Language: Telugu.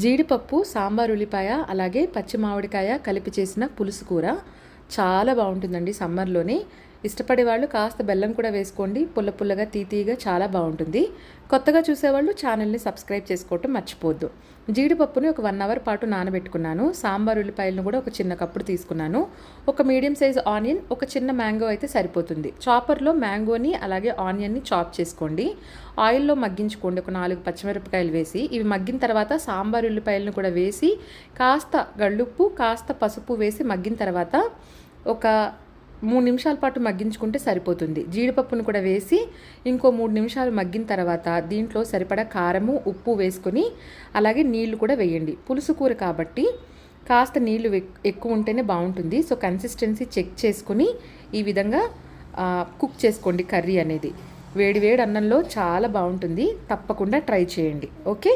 జీడిపప్పు, సాంబార్ ఉల్లిపాయ, అలాగే పచ్చి మామిడికాయ కలిపి చేసిన పులుసు కూర చాలా బాగుంటుందండి. సమ్మర్లోనే ఇష్టపడే వాళ్ళు కాస్త బెల్లం కూడా వేసుకోండి. పుల్ల పుల్లగా తీతీగా చాలా బాగుంటుంది. కొత్తగా చూసేవాళ్ళు ఛానల్ని సబ్స్క్రైబ్ చేసుకోవటం మర్చిపోవద్దు. జీడిపప్పుని ఒక 1 అవర్ పాటు నానబెట్టుకున్నాను. సాంబార్ ఉల్లిపాయలను కూడా ఒక చిన్న కప్పుడు తీసుకున్నాను. ఒక మీడియం సైజ్ ఆనియన్, ఒక చిన్న మ్యాంగో అయితే సరిపోతుంది. చాపర్లో మ్యాంగోని అలాగే ఆనియన్ని చాప్ చేసుకోండి. ఆయిల్లో మగ్గించుకోండి. ఒక 4 పచ్చిమిరపకాయలు వేసి, ఇవి మగ్గిన తర్వాత సాంబార్ ఉల్లిపాయలను కూడా వేసి కాస్త గళ్ళుప్పు, కాస్త పసుపు వేసి మగ్గిన తర్వాత ఒక 3 నిమిషాల పాటు మగ్గించుకుంటే సరిపోతుంది. జీడిపప్పును కూడా వేసి ఇంకో 3 నిమిషాలు మగ్గిన తర్వాత దీంట్లో సరిపడా కారము, ఉప్పు వేసుకొని అలాగే నీళ్లు కూడా వేయండి. పులుసు కూర కాబట్టి కాస్త నీళ్లు ఎక్కువ ఉంటేనే బాగుంటుంది. సో కన్సిస్టెన్సీ చెక్ చేసుకొని ఈ విధంగా కుక్ చేసుకోండి. కర్రీ అనేది వేడి వేడి అన్నంలో చాలా బాగుంటుంది. తప్పకుండా ట్రై చేయండి. ఓకే.